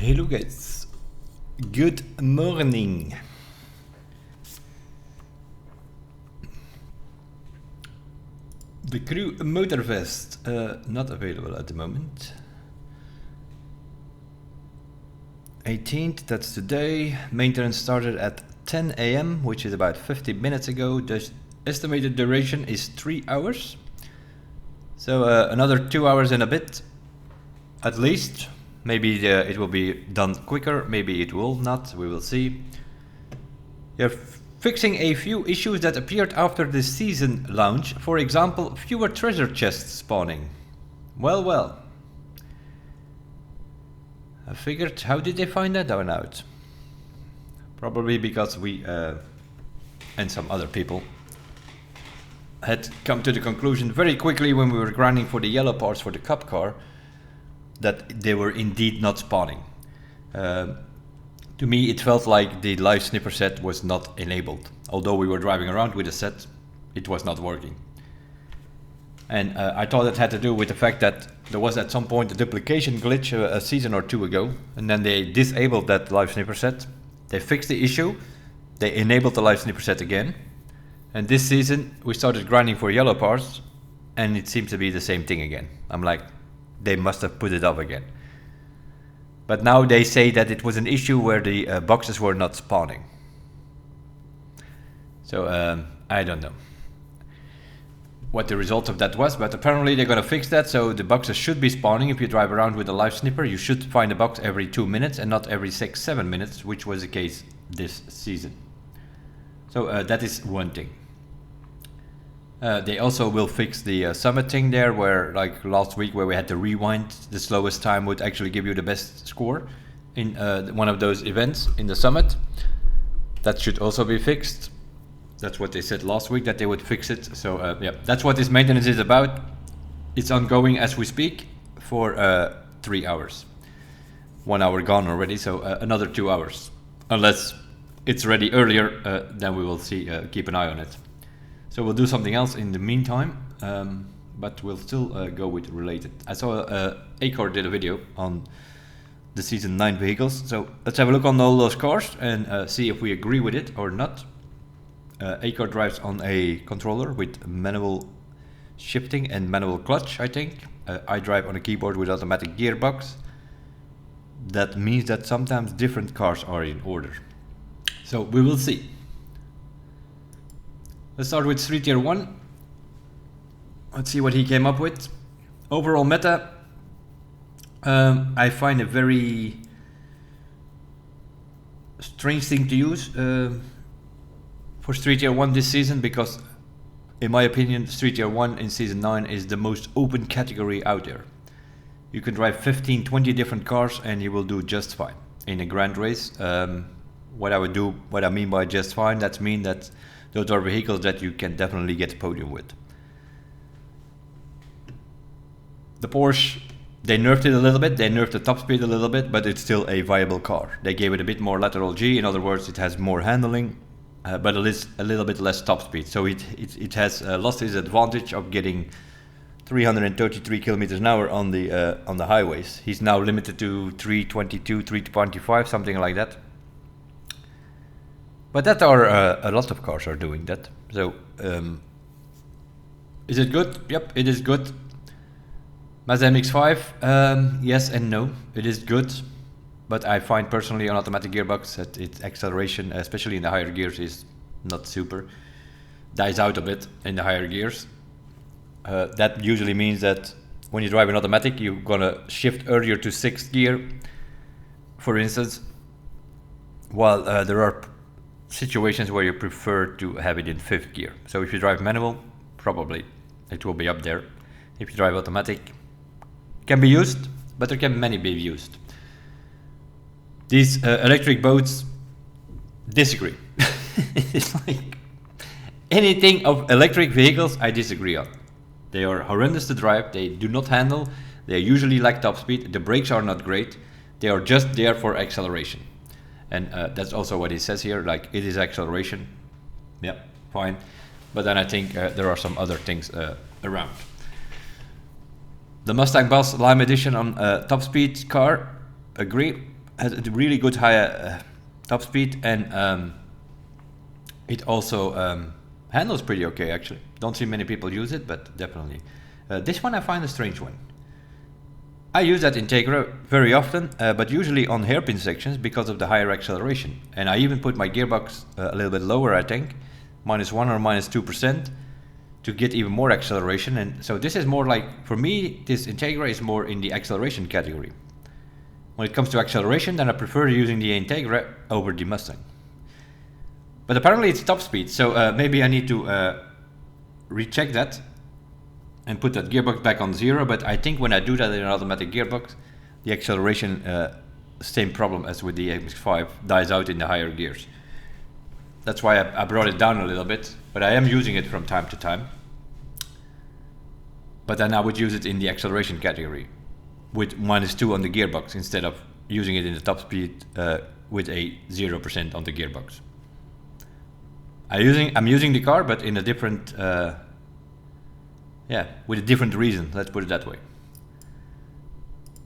Hello guys, good morning. The crew motor vest not available at the moment. 18th, that's today. Maintenance started at 10 AM, which is about 50 minutes ago. The estimated duration is 3 hours. So another 2 hours and a bit, at least. Maybe it will be done quicker, maybe it will not, we will see. You're fixing a few issues that appeared after the season launch. For example, fewer treasure chests spawning. Well. I figured, how did they find that one out? Probably because we, and some other people, had come to the conclusion very quickly when we were grinding for the yellow parts for the cup car, that they were indeed not spawning. To me, it felt like the live snipper set was not enabled. Although we were driving around with the set, it was not working. And I thought it had to do with the fact that there was at some point a duplication glitch a season or two ago, and then they disabled that live snipper set. They fixed the issue, they enabled the live snipper set again, and this season we started grinding for yellow parts, and it seems to be the same thing again. I'm like, they must have put it up again. But now they say that it was an issue where the boxes were not spawning. So I don't know what the result of that was, but apparently they're gonna fix that, so the boxes should be spawning. If you drive around with a live snipper, you should find a box every 2 minutes and not every 6-7 minutes, which was the case this season. So that is one thing. They also will fix the summit thing there, where like last week where we had to rewind, the slowest time would actually give you the best score in one of those events in the summit. That should also be fixed. That's what they said last week, that they would fix it. So yeah, that's what this maintenance is about. It's ongoing as we speak for 3 hours. 1 hour gone already, so another 2 hours. Unless it's ready earlier, then we will see, keep an eye on it. So we'll do something else in the meantime, but we'll still go with related. I saw Acor did a video on the Season 9 vehicles, so let's have a look on all those cars and see if we agree with it or not. Acor drives on a controller with manual shifting and manual clutch, I think. I drive on a keyboard with automatic gearbox. That means that sometimes different cars are in order. So we will see. Let's start with Street Tier 1. Let's see what he came up with. Overall meta, I find a very strange thing to use for Street Tier 1 this season, because in my opinion Street Tier 1 in Season 9 is the most open category out there. You can drive 15-20 different cars and you will do just fine in a grand race. What I mean by just fine, that means that those are vehicles that you can definitely get a podium with. The Porsche, they nerfed it a little bit, they nerfed the top speed a little bit, but it's still a viable car. They gave it a bit more lateral G, in other words it has more handling, but it is a little bit less top speed. So it has lost its advantage of getting 333 kilometers an hour on the highways. He's now limited to 322, 325, something like that. But that are a lot of cars are doing that. So is it good? Yep, it is good. Mazda MX-5, yes and no, it is good. But I find personally on automatic gearbox that its acceleration, especially in the higher gears, is not super. Dies out a bit in the higher gears. That usually means that when you drive in automatic, you're gonna shift earlier to 6th gear, for instance, while there are situations where you prefer to have it in 5th gear. So if you drive manual, probably it will be up there. If you drive automatic, can be used, but there can many be used. These electric boats, disagree. It's like anything of electric vehicles I disagree on. They are horrendous to drive, they do not handle, they usually lack top speed, the brakes are not great, they are just there for acceleration. And that's also what he says here, like it is acceleration. Yeah, fine. But then I think there are some other things around. The Mustang Boss Lime Edition on top speed car, agree. has a really good high top speed, and it also handles pretty okay actually. Don't see many people use it, but definitely. This one I find a strange one. I use that Integra very often, but usually on hairpin sections because of the higher acceleration. And I even put my gearbox a little bit lower, I think, -1 or -2%, to get even more acceleration. And so this is more like, for me, this Integra is more in the acceleration category. When it comes to acceleration, then I prefer using the Integra over the Mustang. But apparently it's top speed, so maybe I need to recheck that and put that gearbox back on 0, but I think when I do that in an automatic gearbox, the acceleration, same problem as with the MX-5, dies out in the higher gears. That's why I brought it down a little bit, but I am using it from time to time. But then I would use it in the acceleration category with -2 on the gearbox instead of using it in the top speed with a 0% on the gearbox. I'm using the car, but in a different, with a different reason, let's put it that way.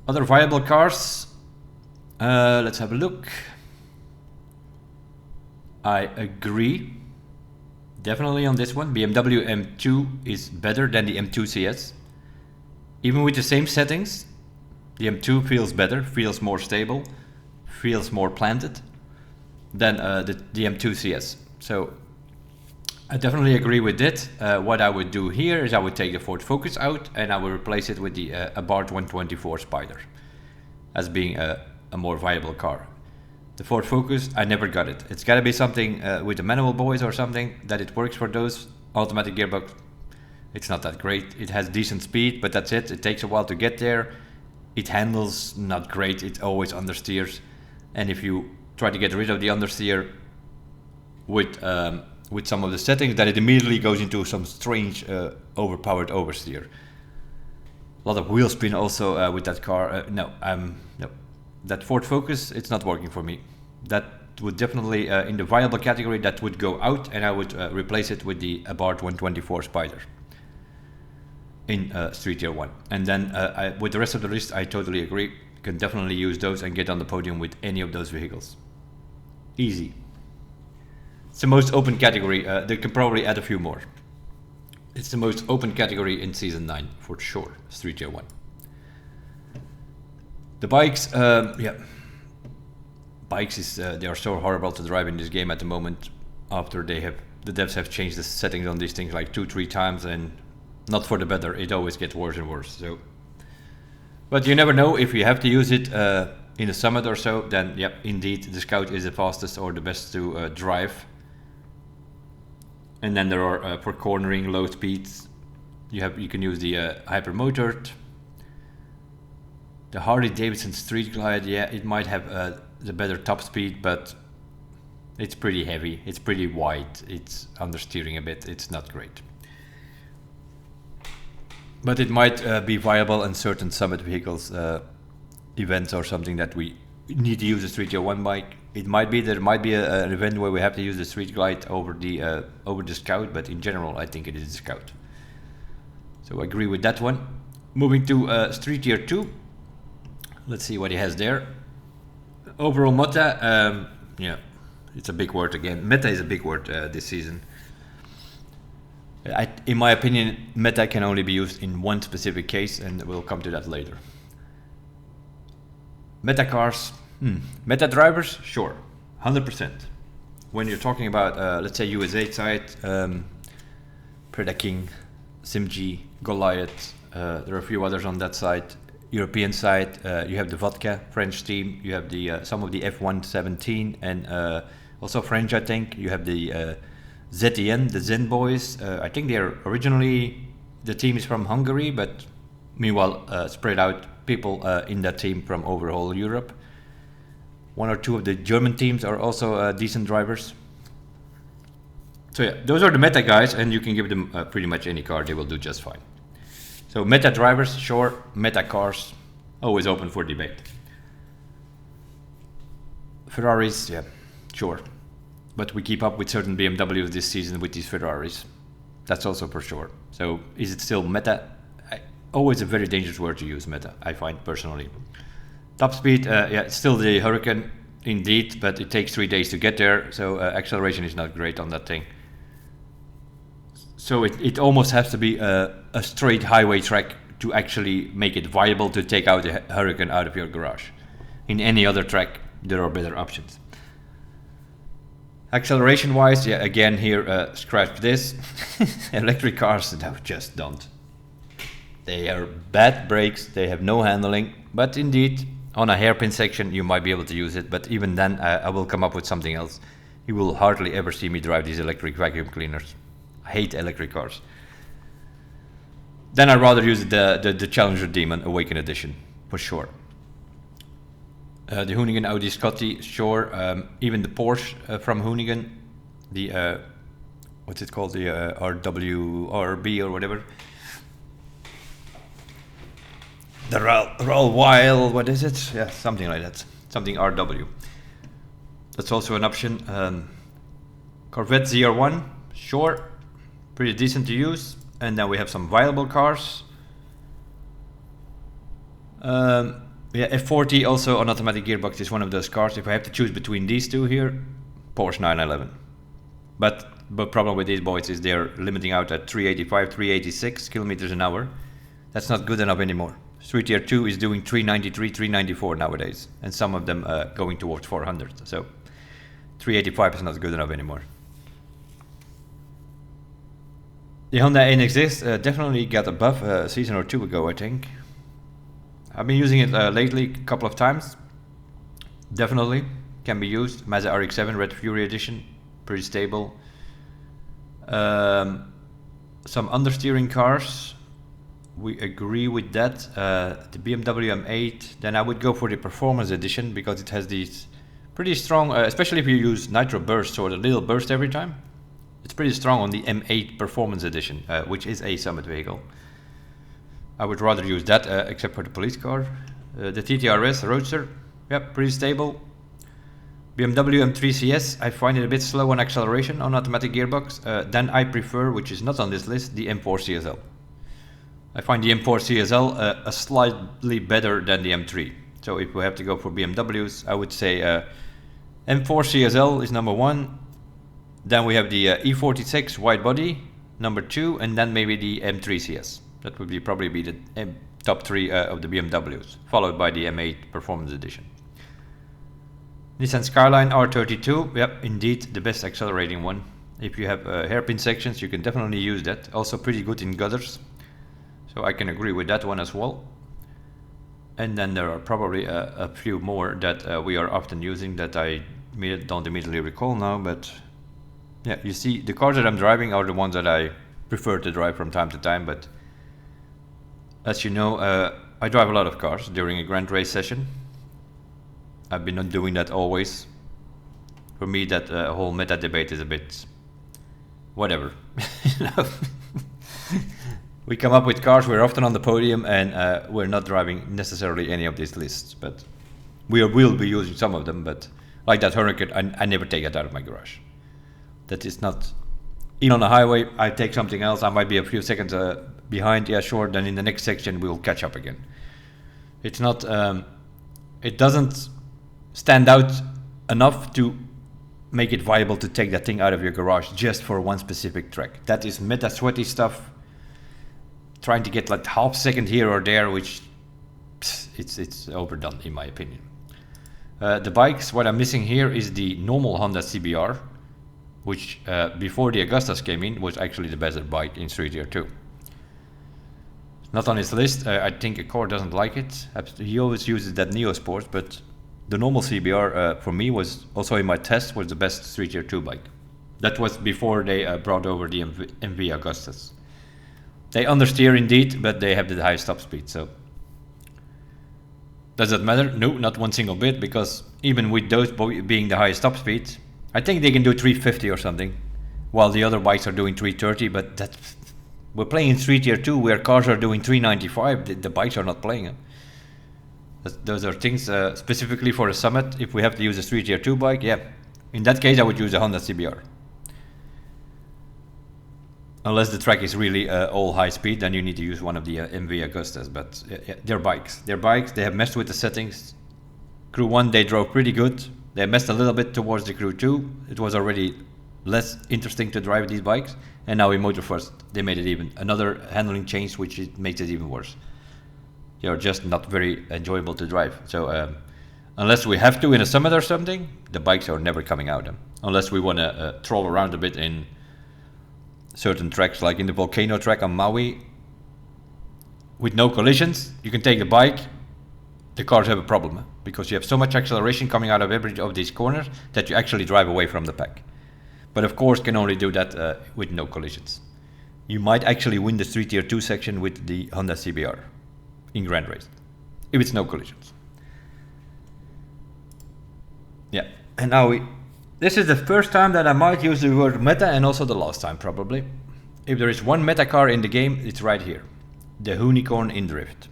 Other viable cars, let's have a look. I agree, definitely on this one. BMW M2 is better than the M2 CS. Even with the same settings, the M2 feels better, feels more stable, feels more planted than the M2 CS. So I definitely agree with it. What I would do here is I would take the Ford Focus out and I would replace it with the Abarth 124 Spider as being a more viable car. The Ford Focus, I never got it. It's got to be something with the manual boys or something that it works for those. Automatic gearbox, it's not that great. It has decent speed, but that's it. It takes a while to get there. It handles not great. It always understeers. And if you try to get rid of the understeer with some of the settings, that it immediately goes into some strange overpowered oversteer. A lot of wheel spin also with that car. No. That Ford Focus, it's not working for me. That would definitely, in the viable category, that would go out, and I would replace it with the Abarth 124 Spider in Street Tier 1. And then with the rest of the list, I totally agree. You can definitely use those and get on the podium with any of those vehicles. Easy. It's the most open category. They can probably add a few more. It's the most open category in Season 9, for sure, Street Tier 1. The bikes, bikes they are so horrible to drive in this game at the moment. After the devs have changed the settings on these things like 2-3 times, and not for the better. It always gets worse and worse. So, but you never know, if you have to use it in a summit or so. Then indeed the Scout is the fastest or the best to drive. And then there are for cornering, low speeds. You can use the hypermotored. The Harley Davidson Street Glide, it might have the better top speed, but it's pretty heavy, it's pretty wide, it's understeering a bit, it's not great. But it might be viable in certain summit vehicles, events or something that we need to use a Street Tier 1 bike. It might be there might be an event where we have to use the Street Glide over the Scout, but in general I think it is the Scout. So I agree with that one. Moving to Street Tier 2. Let's see what he has there. Overall meta, it's a big word again. Meta is a big word this season. In my opinion, meta can only be used in one specific case, and we'll come to that later. Meta cars, meta drivers, sure, 100%. When you're talking about, let's say, USA side, Predaking, SimG, Goliath, there are a few others on that side. European side, you have the Vodka French team, you have the some of the F117, and also French, I think. You have the ZTN, the Zen boys. I think they're originally, the team is from Hungary, but meanwhile spread out people in that team from over whole Europe. One or two of the German teams are also decent drivers. So those are the meta guys, and you can give them pretty much any car, they will do just fine. So meta drivers, sure. Meta cars, always open for debate. Ferraris, sure. But we keep up with certain BMWs this season with these Ferraris. That's also for sure. So is it still meta? Always a very dangerous word to use, meta, I find personally. Top speed, yeah, it's still the Hurricane indeed, but it takes 3 days to get there, so acceleration is not great on that thing. So it almost has to be a straight highway track to actually make it viable to take out the Hurricane out of your garage. In any other track, there are better options. Acceleration wise, yeah, again here, scratch this. Electric cars, no, just don't. They are bad brakes, they have no handling, but indeed, on a hairpin section you might be able to use it, but even then I will come up with something else. You will hardly ever see me drive these electric vacuum cleaners. I hate electric cars. Then I'd rather use the Challenger Demon Awaken Edition, for sure. The Hoonigan Audi Scotty, sure. Even the Porsche from Hoonigan, the, what's it called, the RWRB or whatever. The Rail Wild, what is it? Yeah, something like that. Something RW. That's also an option. Corvette ZR1, sure. Pretty decent to use. And then we have some viable cars. Yeah, F40 also on automatic gearbox is one of those cars. If I have to choose between these two here, Porsche 911. But problem with these boys is they're limiting out at 385, 386 kilometers an hour. That's not good enough anymore. Street Tier 2 is doing 393, 394 nowadays, and some of them going towards 400. So 385 is not good enough anymore. The Honda NXX definitely got a buff a season or two ago, I think. I've been using it lately a couple of times. Definitely can be used. Mazda RX-7 Red Fury Edition, pretty stable. Some understeering cars. We agree with that. The BMW M8, then I would go for the Performance Edition because it has these pretty strong, especially if you use nitro burst or the little burst every time. It's pretty strong on the M8 Performance Edition, which is a Summit vehicle. I would rather use that, except for the police car. The TTRS Roadster, yep, pretty stable. BMW M3 CS, I find it a bit slow on acceleration on automatic gearbox. Then I prefer, which is not on this list, the M4 CSL. I find the M4 CSL a slightly better than the M3. So if we have to go for BMWs, I would say M4 CSL is number one. Then we have the E46 wide body, number two, and then maybe the M3 CS. That would probably be the top three of the BMWs, followed by the M8 Performance Edition. Nissan Skyline R32, yep, indeed the best accelerating one. If you have hairpin sections, you can definitely use that. Also pretty good in gutters. So I can agree with that one as well. And then there are probably a few more that we are often using that I don't immediately recall now, but yeah, you see the cars that I'm driving are the ones that I prefer to drive from time to time, but as you know, I drive a lot of cars during a grand race session. I've been not doing that always. For me, that whole meta debate is a bit whatever. We come up with cars, we're often on the podium, and we're not driving necessarily any of these lists, but we will be using some of them. But like that Hurricane, I never take it out of my garage. That is not, even on the highway, I take something else, I might be a few seconds behind, yeah sure, then in the next section we'll catch up again. It's not, it doesn't stand out enough to make it viable to take that thing out of your garage just for one specific track. That is meta sweaty stuff, trying to get like half second here or there, which it's overdone in my opinion. The bikes, what I'm missing here is the normal Honda CBR, which before the Augustas came in was actually the best bike in Street Tier 2. Not on his list, I think Accord doesn't like it. He always uses that Neo Sport, but the normal CBR for me was also in my test was the best Street Tier 2 bike. That was before they brought over the MV Augustas. They understeer indeed, but they have the highest top speed, so does that matter? No, not one single bit, because even with those being the highest top speed, I think they can do 350 or something, while the other bikes are doing 330, but we're playing in Street Tier 2 where cars are doing 395, the bikes are not playing it. Those are things specifically for a Summit. If we have to use a Street Tier 2 bike, yeah, in that case I would use a Honda CBR. Unless the track is really all high speed, then you need to use one of the MV Augustas, but they're bikes. They have messed with the settings. Crew 1, they drove pretty good. They messed a little bit towards the Crew 2. It was already less interesting to drive these bikes. And now in Motor First, they made it even another handling change, which makes it even worse. They are just not very enjoyable to drive. So unless we have to in a summit or something, the bikes are never coming out. Unless we want to troll around a bit in certain tracks, like in the volcano track on Maui, with no collisions, you can take the bike. The cars have a problem because you have so much acceleration coming out of every of these corners that you actually drive away from the pack. But of course, can only do that with no collisions. You might actually win the Street Tier 2 section with the Honda CBR in Grand Race, if it's no collisions. Yeah, and now this is the first time that I might use the word meta, and also the last time probably. If there is one meta car in the game, it's right here. The Unicorn in Drift.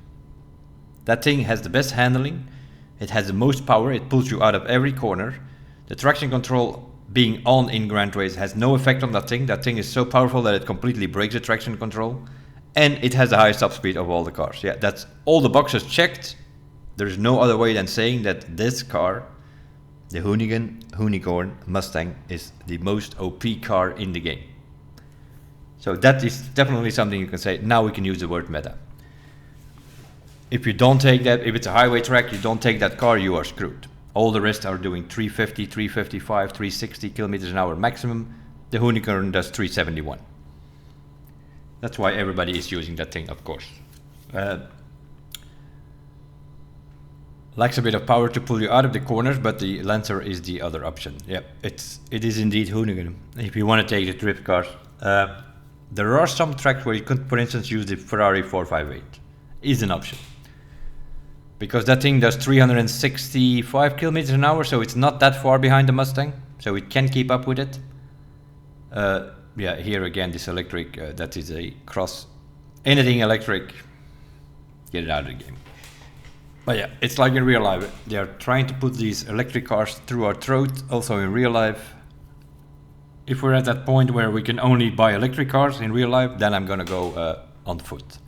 That thing has the best handling, it has the most power, it pulls you out of every corner. The traction control being on in Grand Race has no effect on that thing. That thing is so powerful that it completely breaks the traction control. And it has the highest top speed of all the cars. Yeah, that's all the boxes checked. There's no other way than saying that this car, the Unicorn Mustang, is the most OP car in the game. So that is definitely something you can say. Now we can use the word meta. If you don't take that, if it's a highway track, you don't take that car, you are screwed. All the rest are doing 350, 355, 360 kilometers an hour maximum. The Unicorn does 371. That's why everybody is using that thing, of course. Lacks a bit of power to pull you out of the corners, but the Lancer is the other option. Yeah, it is indeed Unicorn. If you want to take the drift cars, there are some tracks where you could, for instance, use the Ferrari 458. Is an option. Because that thing does 365 kilometers an hour, so it's not that far behind the Mustang, so it can keep up with it. Yeah, here again, this electric, that is a cross. Anything electric, get it out of the game. But yeah, it's like in real life. They are trying to put these electric cars through our throat, also in real life. If we're at that point where we can only buy electric cars in real life, then I'm gonna go on foot.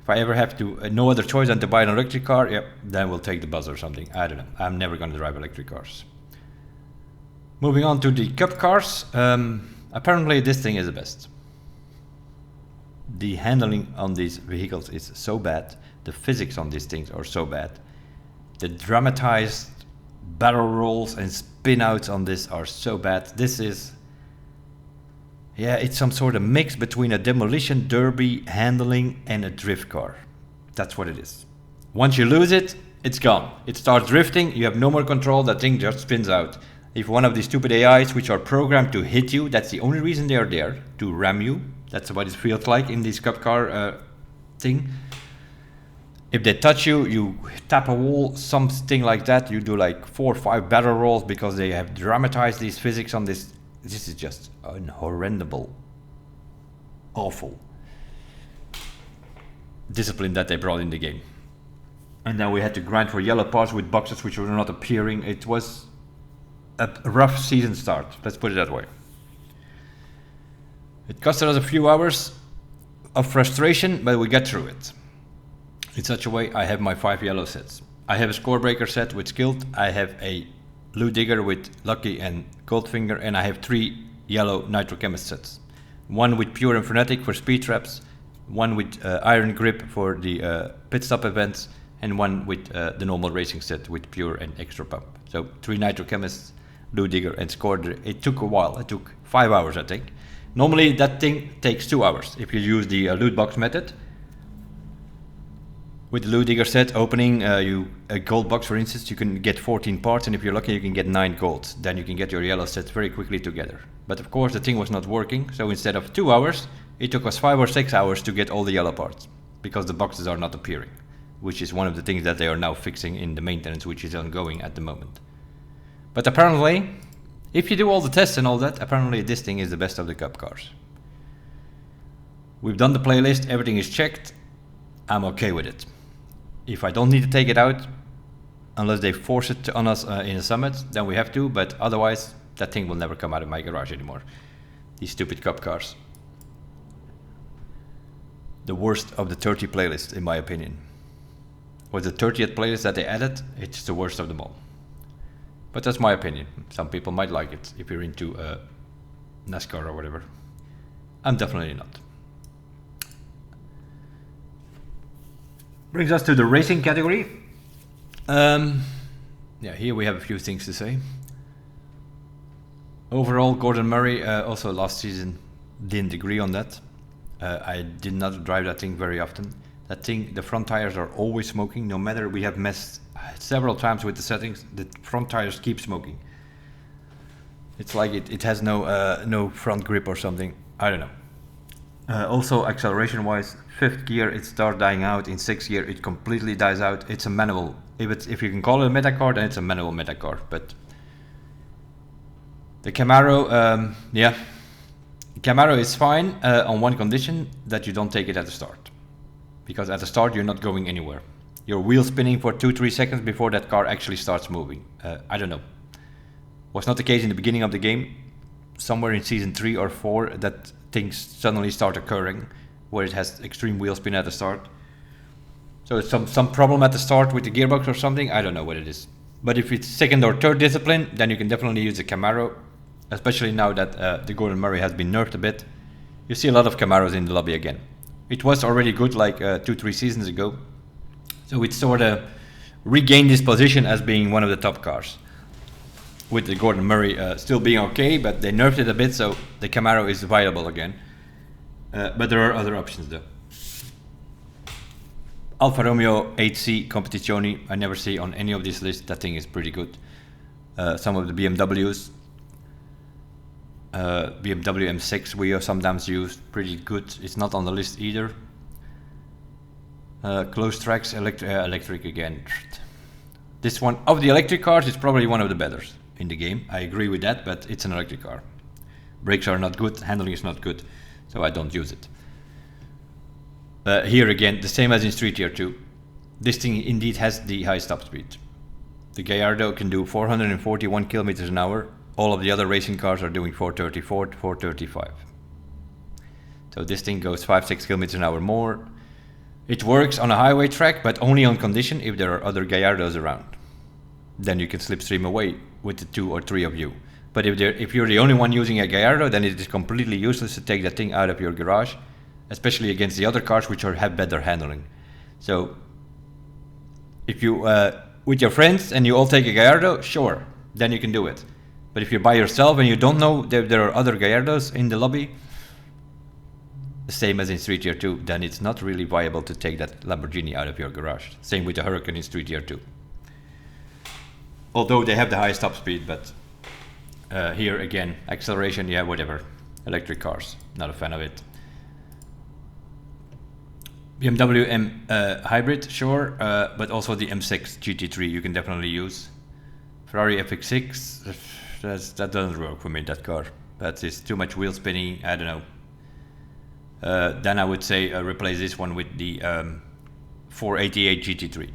If I ever have to, no other choice than to buy an electric car, yeah, then we'll take the bus or something. I don't know. I'm never going to drive electric cars. Moving on to the Cup cars. Apparently this thing is the best. The handling on these vehicles is so bad. The physics on these things are so bad. The dramatized barrel rolls and spin outs on this are so bad. This is... yeah, it's some sort of mix between a demolition derby handling and a drift car. That's what it is. Once you lose it, it's gone. It starts drifting, you have no more control, that thing just spins out. If one of these stupid AIs which are programmed to hit you, that's the only reason they are there, to ram you. That's what it feels like in this Cup car thing. If they touch you, you tap a wall, something like that. You do like 4 or 5 barrel rolls because they have dramatized these physics on this. This is just an horrendous, awful discipline that they brought in the game. And then we had to grind for yellow parts with boxes which were not appearing. It was a rough season start, let's put it that way. It costed us a few hours of frustration, but we got through it. In such a way, I have my 5 yellow sets. I have a score breaker set with Skilled, I have a Blue Digger with Lucky and Goldfinger, and I have 3 yellow Nitro Chemist sets. One with Pure and Frenetic for speed traps, one with Iron Grip for the pit stop events, and one with the normal racing set with Pure and Extra Pump. So 3 Nitro Chemists, Blue Digger and Score. It took a while, it took 5 hours I think. Normally that thing takes 2 hours if you use the loot box method. With the Blue Digger set opening, a gold box for instance, you can get 14 parts, and if you're lucky you can get 9 golds. Then you can get your yellow sets very quickly together. But of course the thing was not working, so instead of 2 hours, it took us 5 or 6 hours to get all the yellow parts, because the boxes are not appearing, which is one of the things that they are now fixing in the maintenance, which is ongoing at the moment. But apparently, if you do all the tests and all that, apparently this thing is the best of the Cup cars. We've done the playlist, everything is checked, I'm okay with it. If I don't need to take it out, unless they force it on us in a summit, then we have to, but otherwise that thing will never come out of my garage anymore. These stupid Cup cars. The worst of the 30 playlist in my opinion. was the 30th playlist that they added. It's the worst of them all. But that's my opinion. Some people might like it if you're into NASCAR or whatever. I'm definitely not. Brings us to the racing category. Yeah, here we have a few things to say. Overall, Gordon Murray also last season didn't agree on that. I did not drive that thing very often. That thing, the front tires are always smoking. No matter, we have messed several times with the settings, the front tires keep smoking. It's like it has no front grip or something. I don't know. Also, acceleration wise, 5th gear it starts dying out. In 6th gear it completely dies out. It's a manual. If you can call it a meta car, then it's a manual meta car. But the Camaro, yeah, Camaro is fine on one condition, that you don't take it at the start. Because at the start you're not going anywhere. Your wheel spinning for 2-3 seconds before that car actually starts moving. I don't know. Was not the case in the beginning of the game. Somewhere in season 3 or 4 that things suddenly start occurring where it has extreme wheel spin at the start. So it's some problem at the start with the gearbox or something. I don't know what it is. But if it's 2nd or 3rd discipline, then you can definitely use the Camaro. Especially now that the Gordon Murray has been nerfed a bit. You see a lot of Camaros in the lobby again. It was already good like 2-3 seasons ago. So it sort of regained this position as being one of the top cars. With the Gordon Murray still being okay, but they nerfed it a bit, so the Camaro is viable again. But there are other options though. Alfa Romeo 8C Competizioni, I never see on any of these lists. That thing is pretty good. Some of the BMWs. BMW M6 we sometimes use, pretty good. It's not on the list either. Close tracks, electric again. This one of the electric cars is probably one of the better in the game. I agree with that, but it's an electric car. Brakes are not good, handling is not good, so I don't use it. Here again, the same as in Street Tier 2. This thing indeed has the high top speed. The Gallardo can do 441 kilometers an hour. All of the other racing cars are doing 434 to 435. So this thing goes 5-6 kilometers an hour more. It works on a highway track, but only on condition if there are other Gallardos around. Then you can slipstream away with the 2 or 3 of you. But if you're the only one using a Gallardo, then it is completely useless to take that thing out of your garage, especially against the other cars which have better handling. So if you with your friends and you all take a Gallardo, sure, then you can do it. But if you're by yourself and you don't know there are other Gallardos in the lobby, the same as in Street Tier 2, then it's not really viable to take that Lamborghini out of your garage. Same with the Huracan in Street Tier 2. Although they have the highest top speed, but here again, acceleration, yeah, whatever. Electric cars, not a fan of it. BMW M Hybrid, sure, but also the M6 GT3 you can definitely use. Ferrari FX6, that doesn't work for me, that car. That is too much wheel spinning, I don't know. Then I would say replace this one with the 488 GT3.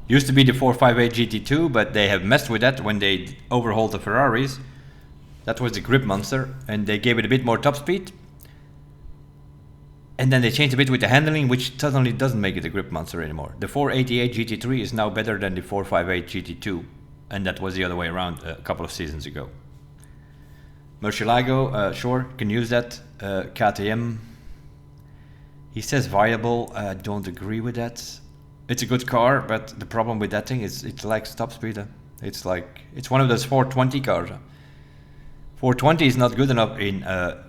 Used to be the 458 GT2, but they have messed with that when they overhauled the Ferraris. That was the grip monster, and they gave it a bit more top speed. And then they changed a bit with the handling, which suddenly doesn't make it a grip monster anymore. The 488 GT3 is now better than the 458 GT2, and that was the other way around a couple of seasons ago. Murcielago, sure, can use that. KTM, he says viable. I don't agree with that. It's a good car, but the problem with that thing is it lacks top speed. It's one of those 420 cars. 420 is not good enough in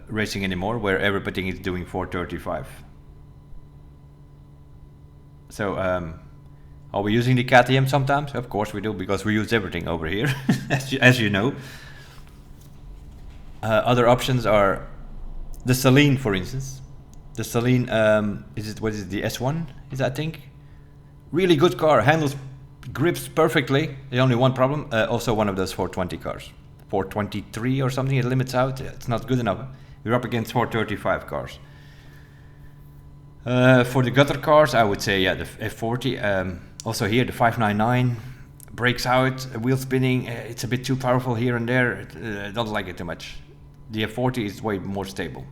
racing anymore, where everything is doing 435. So, are we using the KTM sometimes? Of course we do, because we use everything over here, as you know. Other options are the Saleen, for instance. The Saleen, what is it, the S1, is that, I think? Really good car, handles, grips perfectly. The only one problem, also one of those 420 cars. 423 or something, it limits out. It's not good enough. We're up against 435 cars. For the gutter cars, I would say, yeah, the F40. Also here, the 599 breaks out, wheel spinning. It's a bit too powerful here and there. I don't like it too much. The F40 is way more stable.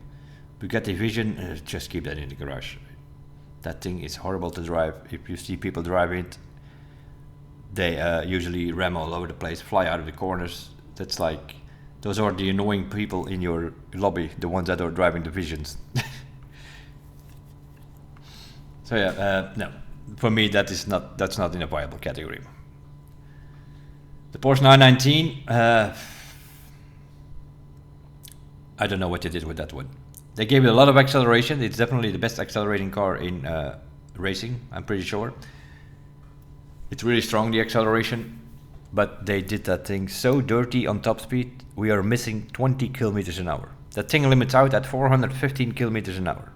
Bugatti Vision, just keep that in the garage. That thing is horrible to drive. If you see people driving it, they usually ram all over the place, fly out of the corners. That's like, those are the annoying people in your lobby, the ones that are driving the Visions. So yeah, no, for me that's not in a viable category. The Porsche 919, I don't know what they did with that one. They gave it a lot of acceleration. It's definitely the best accelerating car in racing, I'm pretty sure. It's really strong, the acceleration, but they did that thing so dirty on top speed. We are missing 20 kilometers an hour. That thing limits out at 415 kilometers an hour.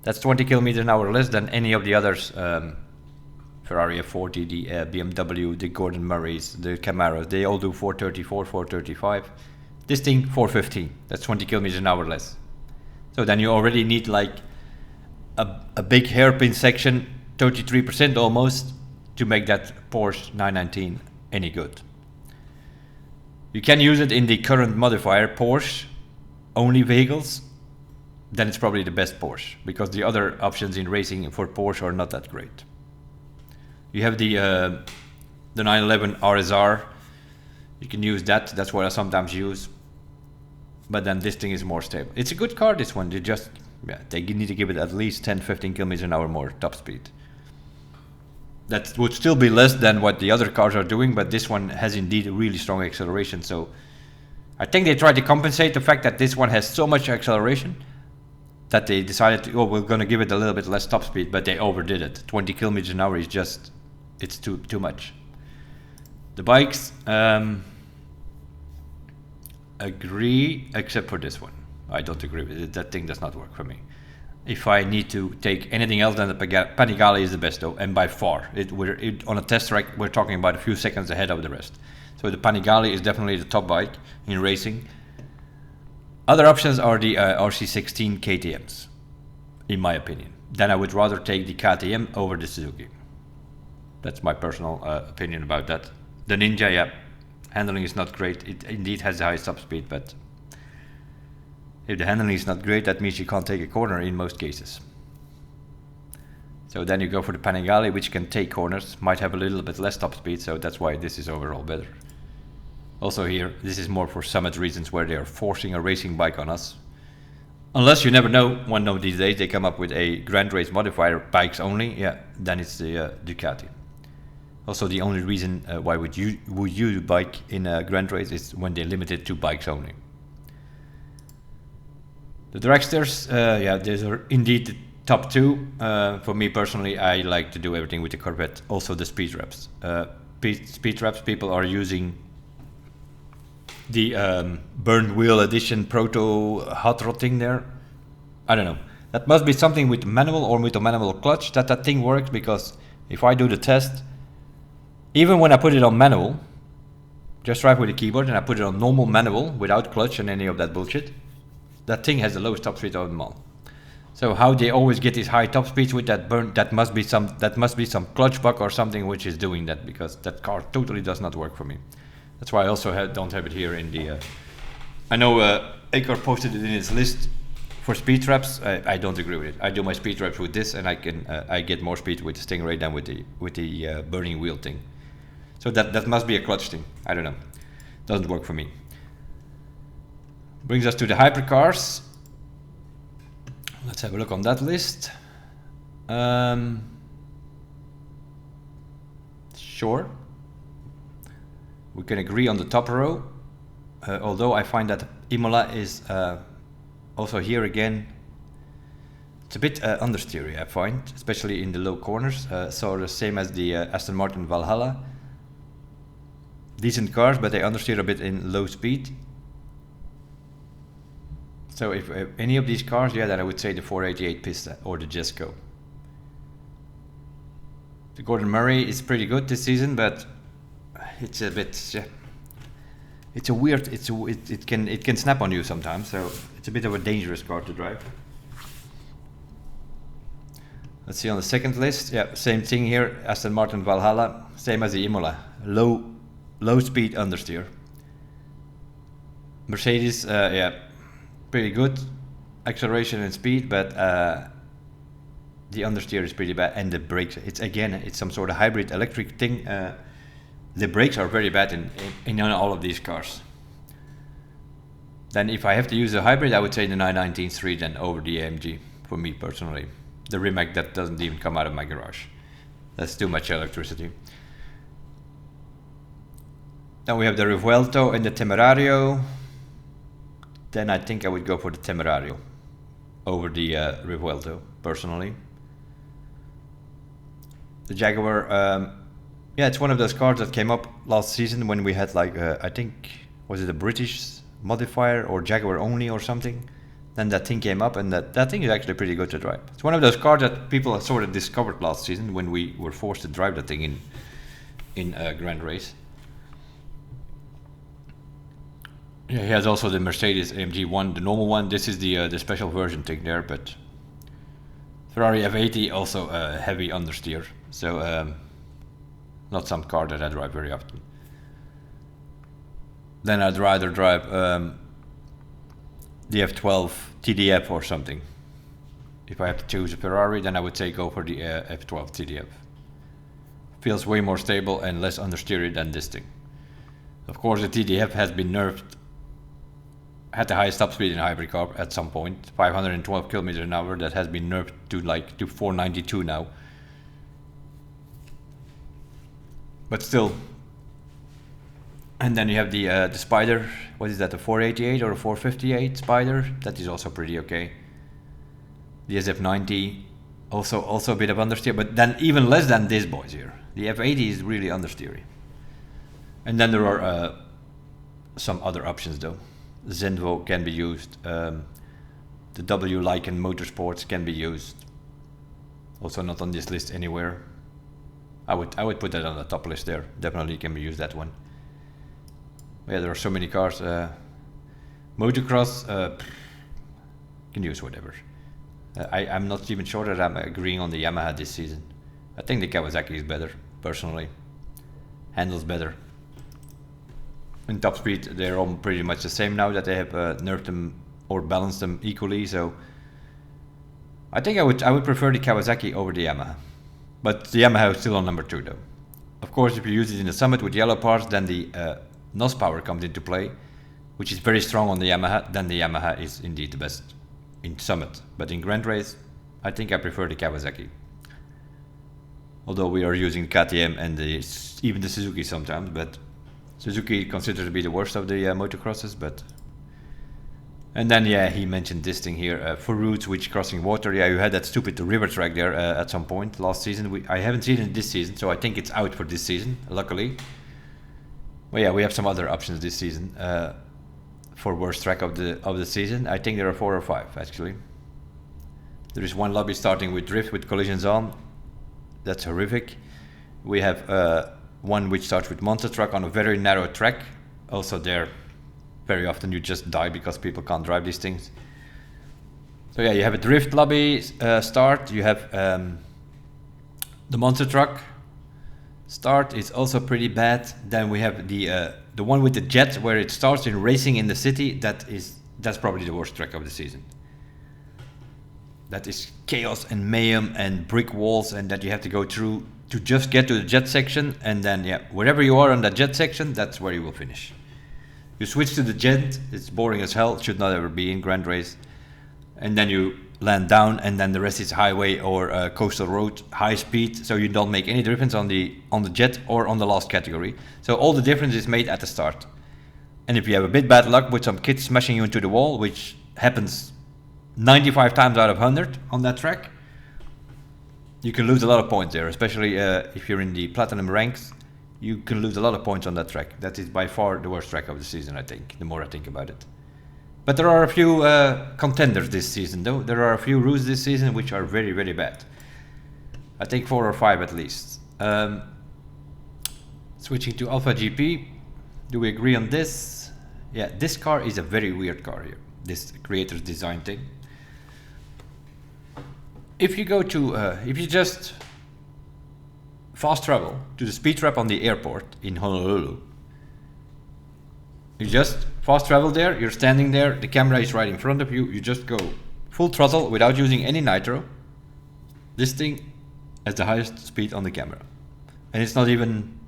That's 20 kilometers an hour less than any of the others. Ferrari F40, the BMW, the Gordon Murrays, the Camaros, they all do 434, 435. This thing, 415. That's 20 kilometers an hour less. So then you already need like a big hairpin section, 33% almost, to make that Porsche 919 any good. You can use it in the current modifier, Porsche only vehicles, then it's probably the best Porsche, because the other options in racing for Porsche are not that great. You have the 911 RSR, you can use that, that's what I sometimes use, but then this thing is more stable. It's a good car, this one, they need to give it at least 10-15 kilometers an hour more top speed. That would still be less than what the other cars are doing, but this one has indeed a really strong acceleration, so I think they tried to compensate the fact that this one has so much acceleration that they decided to, we're going to give it a little bit less top speed, but they overdid it. 20 kilometers an hour is just, it's too much. The bikes, agree, except for this one. I don't agree with it. That thing does not work for me. If I need to take anything else, then the Panigale is the best though, and by far. On a test track, we're talking about a few seconds ahead of the rest. So the Panigale is definitely the top bike in racing. Other options are the RC16 KTMs, in my opinion. Then I would rather take the KTM over the Suzuki. That's my personal opinion about that. The Ninja, yeah, handling is not great. It indeed has the highest top speed, but if the handling is not great, that means you can't take a corner in most cases. So then you go for the Panigale, which can take corners, might have a little bit less top speed, so that's why this is overall better. Also here, this is more for summit reasons where they are forcing a racing bike on us. Unless you never know, one of these days they come up with a Grand Race modifier, bikes only, yeah, then it's the Ducati. Also the only reason why would you bike in a Grand Race is when they limit it to bikes only. The dragsters, yeah, these are indeed the top two. For me personally, I like to do everything with the Corvette. Also the speed traps. Speed traps, people are using the burned wheel edition proto hot rod thing there. I don't know. That must be something with manual or with a manual clutch that thing works, because if I do the test, even when I put it on manual, just drive with the keyboard and I put it on normal manual without clutch and any of that bullshit, that thing has the lowest top speed of them all. So how they always get these high top speeds with that burn, that must be some clutch bug or something which is doing that, because that car totally does not work for me. That's why I also don't have it here in the. I know Acor posted it in his list for speed traps. I don't agree with it. I do my speed traps with this, and I get more speed with the Stingray than with the burning wheel thing. So that must be a clutch thing. I don't know. Doesn't work for me. Brings us to the hypercars. Let's have a look on that list. Sure. We can agree on the top row, although I find that Imola is also here again, it's a bit understeery, I find, especially in the low corners. So the same as the Aston Martin Valhalla. Decent cars, but they understeer a bit in low speed. So if any of these cars, yeah, then I would say the 488 Pista or the Jesco. The Gordon Murray is pretty good this season, but it's a bit, it's a weird, it can snap on you sometimes, so it's a bit of a dangerous car to drive. Let's see on the second list, yeah, same thing here, Aston Martin Valhalla, same as the Imola, low speed understeer. Mercedes, yeah, pretty good acceleration and speed, but the understeer is pretty bad, and the brakes, it's some sort of hybrid electric thing. The brakes are very bad in all of these cars. Then if I have to use a hybrid, I would say the 919-3 then over the AMG, for me personally. The Rimac that doesn't even come out of my garage. That's too much electricity. Then we have the Revuelto and the Temerario. Then I think I would go for the Temerario over the Revuelto, personally. The Jaguar, yeah, it's one of those cars that came up last season when we had like, I think, was it a British modifier or Jaguar only or something? Then that thing came up, and that thing is actually pretty good to drive. It's one of those cars that people sort of discovered last season when we were forced to drive that thing in Grand Race. Yeah, he has also the Mercedes AMG 1, the normal one. This is the special version thing there, but Ferrari F80 also a heavy understeer, so not some car that I drive very often. Then I'd rather drive the F12 TDF or something. If I have to choose a Ferrari, then I would say go for the F12 TDF. Feels way more stable and less understeery than this thing. Of course, the TDF has been nerfed. Had the highest top speed in a hybrid car at some point, 512 kilometers an hour. That has been nerfed to 492 now. But still. And then you have the Spider. What is that? A 488 or a 458 Spider? That is also pretty okay. The SF90, also a bit of understeer, but then even less than these boys here. The F80 is really understeery. And then there are some other options though. Zenvo can be used. The W Lycan Motorsports can be used. Also not on this list anywhere. I would put that on the top list there. Definitely can be used, that one. Yeah, there are so many cars. Motocross can use whatever. I'm not even sure that I'm agreeing on the Yamaha this season. I think the Kawasaki is better, personally. Handles better. In top speed, they're all pretty much the same now that they have nerfed them or balanced them equally. So I think I would prefer the Kawasaki over the Yamaha. But the Yamaha is still on number 2 though. Of course, if you use it in the Summit with yellow parts, then the NOS power comes into play, which is very strong on the Yamaha. Then the Yamaha is indeed the best in Summit. But in Grand Race, I think I prefer the Kawasaki. Although we are using KTM and even the Suzuki sometimes, but Suzuki considered to be the worst of the motocrosses. But and then yeah, he mentioned this thing here for routes which crossing water. Yeah, you had that stupid river track there at some point last season. I haven't seen it this season, so I think it's out for this season, luckily. Well, yeah, we have some other options this season for worst track of the season. I think there are 4 or 5 actually. There is one lobby starting with drift with collisions on. That's horrific. We have one which starts with monster truck on a very narrow track. Also there, very often you just die because people can't drive these things. So yeah, you have a drift lobby start. You have the monster truck start is also pretty bad. Then we have the one with the jet where it starts in racing in the city. That's probably the worst track of the season. That is chaos and mayhem and brick walls, and that you have to go through to just get to the jet section. And then yeah, wherever you are on that jet section, that's where you will finish. You switch to the jet, it's boring as hell, it should not ever be in Grand Race. And then you land down, and then the rest is highway or coastal road, high speed, so you don't make any difference on the jet or on the last category. So all the difference is made at the start. And if you have a bit bad luck with some kids smashing you into the wall, which happens 95 times out of 100 on that track, you can lose a lot of points there, especially if you're in the platinum ranks. You can lose a lot of points on that track. That is by far the worst track of the season, I think, the more I think about it. But there are a few contenders this season, though. There are a few routes this season which are very, very bad. I think 4 or 5 at least. Switching to Alpha GP. Do we agree on this? Yeah, this car is a very weird car here. This creator's design thing. If you go to, if you just fast travel to the speed trap on the airport in Honolulu, you just fast travel there, you're standing there, the camera is right in front of you, you just go full throttle without using any nitro, This thing has the highest speed on the camera, and it's not even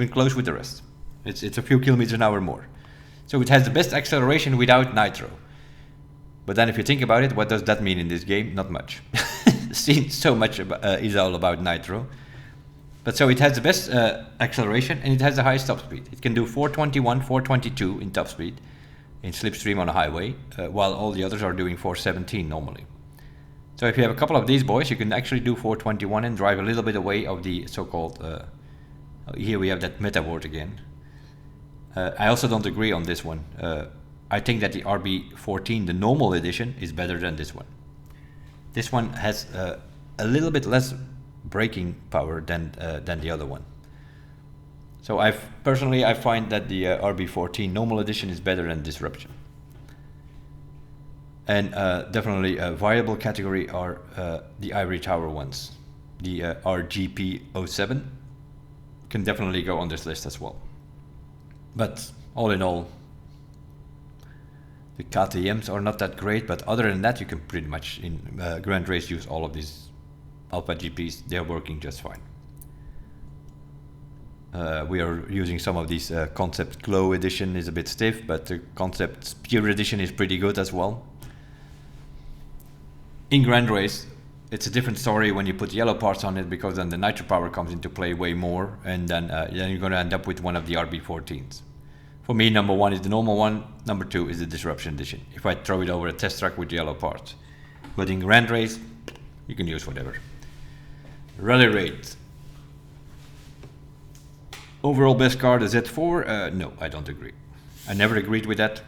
close with the rest. It's a few kilometers an hour more. So it has the best acceleration without nitro. But then if you think about it, what does that mean in this game? Not much. Since so much is all about nitro. But so it has the best acceleration, and it has the highest top speed. It can do 421, 422 in top speed in slipstream on a highway, while all the others are doing 417 normally. So if you have a couple of these boys, you can actually do 421 and drive a little bit away of the so-called, here we have that meta word again. I also don't agree on this one. I think that the RB14, the normal edition, is better than this one. This one has a little bit less braking power than the other one. So I find that the RB14 normal edition is better than Disruption. And definitely a viable category are the Ivory Tower ones. The RGP07 can definitely go on this list as well. But all in all, the KTMs are not that great, but other than that, you can pretty much in Grand Race use all of these Alpha GPs. They're working just fine. We are using some of these Concept Glow edition is a bit stiff, but the Concept Pure edition is pretty good as well. In Grand Race, it's a different story when you put yellow parts on it, because then the nitro power comes into play way more, and then you're going to end up with one of the RB14s. For me, number one is the normal one, number two is the Disruption edition, if I throw it over a test track with yellow parts. But in Grand Race, you can use whatever. Rally Rate. Overall best car, the Z4? No, I don't agree. I never agreed with that.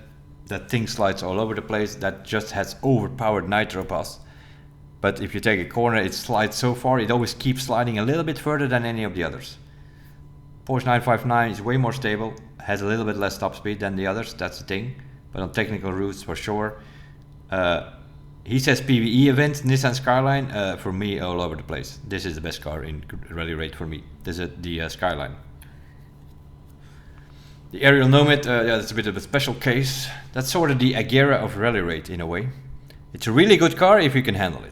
That thing slides all over the place. That just has overpowered nitro pass. But if you take a corner, it slides so far, it always keeps sliding a little bit further than any of the others. Porsche 959 is way more stable, has a little bit less top speed than the others, that's the thing. But on technical routes, for sure. He says PvE events, Nissan Skyline, for me, all over the place. This is the best car in Rally Rate for me. This is the Skyline. The Aerial Nomad, yeah, that's a bit of a special case. That's sort of the Agera of Rally Rate in a way. It's a really good car if you can handle it.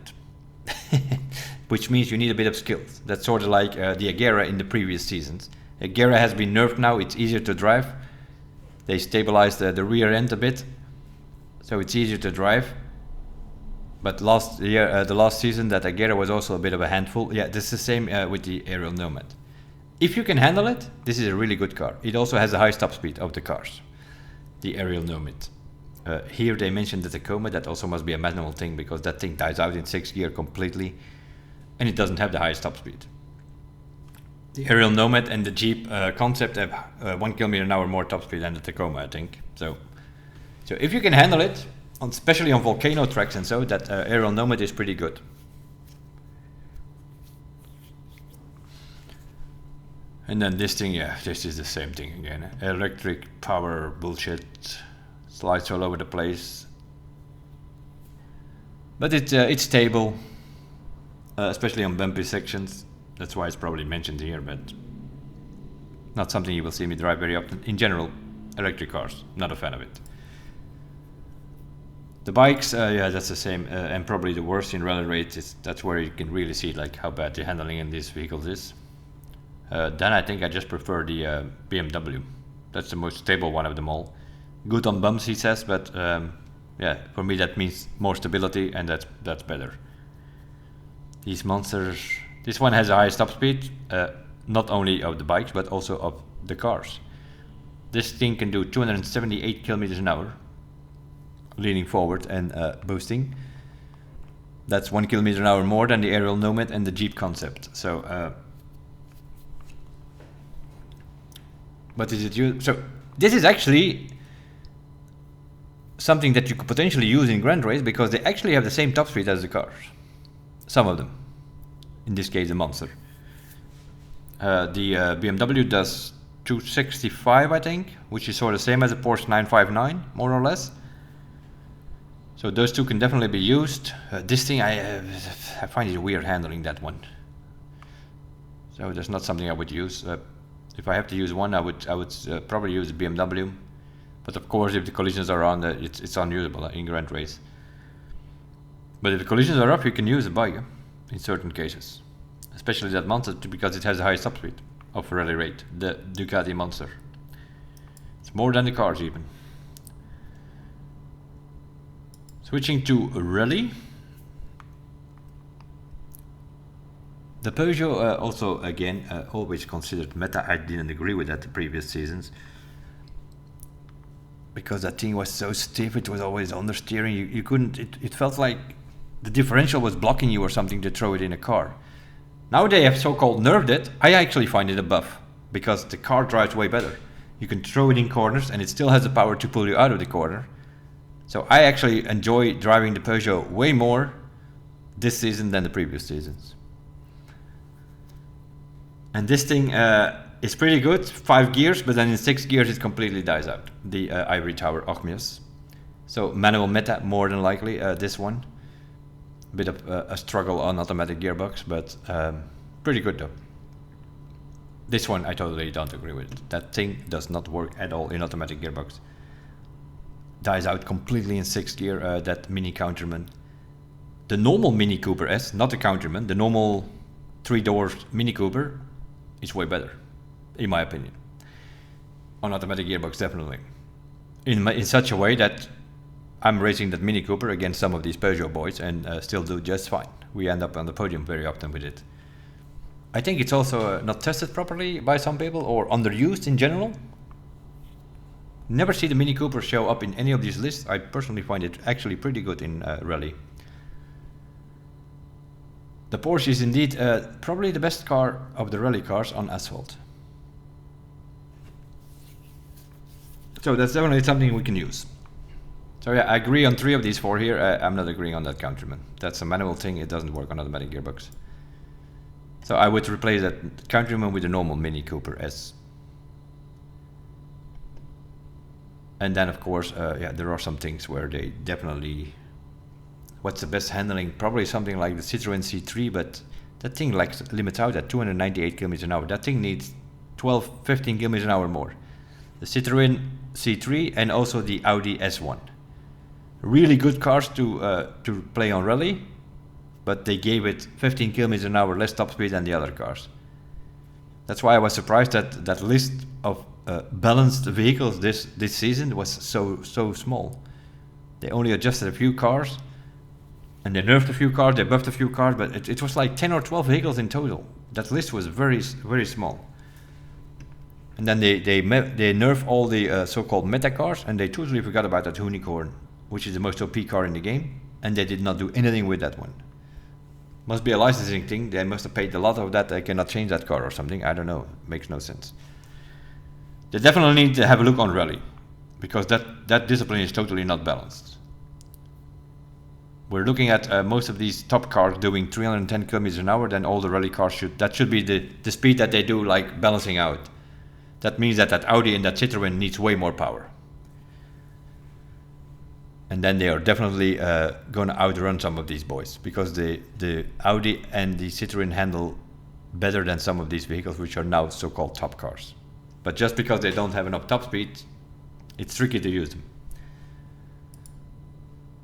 Which means you need a bit of skills. That's sort of like the Agera in the previous seasons. Agera has been nerfed now, it's easier to drive. They stabilized the rear end a bit, so it's easier to drive. But last year, the last season, that Agera was also a bit of a handful. Yeah, this is the same with the Aerial Nomad. If you can handle it, this is a really good car. It also has the highest top speed of the cars, the Aerial Nomad. Here they mentioned the Tacoma, that also must be a manual thing, because that thing dies out in 6th gear completely, and it doesn't have the highest top speed. The Aerial Nomad and the Jeep Concept have 1 kilometer an hour more top speed than the Tacoma, I think. So if you can handle it, especially on volcano tracks and so, that Aerial Nomad is pretty good. And then this thing, yeah, this is the same thing again. Electric power bullshit, slides all over the place. But it's stable, especially on bumpy sections. That's why it's probably mentioned here, but not something you will see me drive very often. In general, electric cars, not a fan of it. The bikes, yeah, that's the same, and probably the worst in Rally Rate. That's where you can really see like how bad the handling in these vehicles is. Then I think I just prefer the BMW. That's the most stable one of them all. Good on bumps, he says, but yeah, for me that means more stability, and that's better. These monsters. This one has the highest top speed, not only of the bikes but also of the cars. This thing can do 278 kilometers an hour, leaning forward and boosting. That's 1 kilometer an hour more than the Aerial Nomad and the Jeep Concept. So, but is it used? So this is actually something that you could potentially use in Grand Race, because they actually have the same top speed as the cars. Some of them. In this case, the Monster. The BMW does 265, I think, which is sort of the same as a Porsche 959, more or less. So those two can definitely be used. This thing, I find it weird handling that one. So that's not something I would use. If I have to use one, I would probably use the BMW. But of course, if the collisions are on, it's unusable in Grand Race. But if the collisions are off, you can use the bike. in certain cases, especially that Monster because it has the highest top speed of rally rate, the Ducati Monster. It's more than the cars even. Switching to rally. The Peugeot also again always considered meta. I didn't agree with that the previous seasons because that thing was so stiff. It was always understeering. You couldn't. It felt like the differential was blocking you or something to throw it in a car. Now they have so-called nerfed it. I actually find it a buff because the car drives way better. You can throw it in corners and it still has the power to pull you out of the corner. So I actually enjoy driving the Peugeot way more this season than the previous seasons. And this thing is pretty good, 5 gears, but then in 6 gears it completely dies out. The Ivory Tower Ogmios. So manual meta more than likely, this one. A bit of a struggle on automatic gearbox, but pretty good though. This one I totally don't agree with. That thing does not work at all in automatic gearbox. Dies out completely in 6th gear, that Mini Counterman. The normal Mini Cooper S, not the Counterman, the normal 3-door Mini Cooper is way better, in my opinion. On automatic gearbox, definitely. In such a way that I'm racing that Mini Cooper against some of these Peugeot boys and still do just fine. We end up on the podium very often with it. I think it's also not tested properly by some people or underused in general. Never see the Mini Cooper show up in any of these lists. I personally find it actually pretty good in rally. The Porsche is indeed probably the best car of the rally cars on asphalt. So that's definitely something we can use. So yeah, I agree on 3 of these 4 here. I'm not agreeing on that Countryman. That's a manual thing. It doesn't work on automatic gearbox. So I would replace that Countryman with a normal Mini Cooper S. And then of course, yeah, there are some things where they definitely... What's the best handling? Probably something like the Citroën C3, but that thing like limits out at 298 km an hour. That thing needs 12, 15 km an hour more. The Citroën C3 and also the Audi S1. Really good cars to play on rally, but they gave it 15 km an hour less top speed than the other cars. That's why I was surprised that that list of balanced vehicles this season was so small. They only adjusted a few cars, and they nerfed a few cars, they buffed a few cars, but it was like 10 or 12 vehicles in total. That list was very small. And then they nerfed all the so-called meta cars, and they totally forgot about that Unicorn, which is the most OP car in the game, and they did not do anything with that one. Must be a licensing thing. They must have paid a lot of that. They cannot change that car or something. I don't know. Makes no sense. They definitely need to have a look on rally, because that discipline is totally not balanced. We're looking at most of these top cars doing 310 km an hour. Then all the rally cars should be the speed that they do, like balancing out. That means that Audi and that Citroën needs way more power. And then they are definitely going to outrun some of these boys, because the Audi and the Citroën handle better than some of these vehicles, which are now so-called top cars. But just because they don't have enough top speed, it's tricky to use them.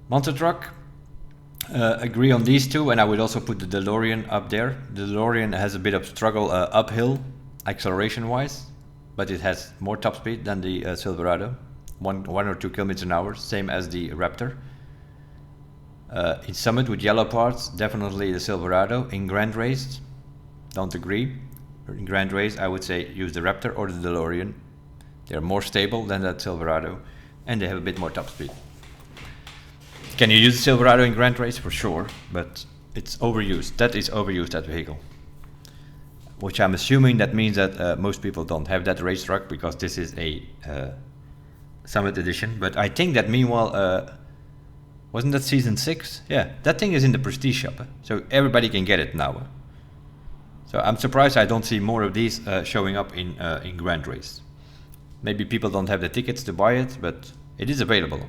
Monster truck, agree on these 2, and I would also put the DeLorean up there. The DeLorean has a bit of struggle uphill, acceleration-wise, but it has more top speed than the Silverado. 1 or 2 km an hour, same as the Raptor. In Summit with yellow parts, definitely the Silverado. In Grand Race, don't agree. In Grand Race, I would say use the Raptor or the DeLorean. They're more stable than that Silverado, and they have a bit more top speed. Can you use the Silverado in Grand Race? For sure, but it's overused. That is overused, that vehicle. Which I'm assuming that means that most people don't have that race truck, because this is a Summit edition. But I think that meanwhile, wasn't that season 6? Yeah, that thing is in the Prestige shop, so everybody can get it now. So I'm surprised I don't see more of these showing up in Grand Race. Maybe people don't have the tickets to buy it, but it is available.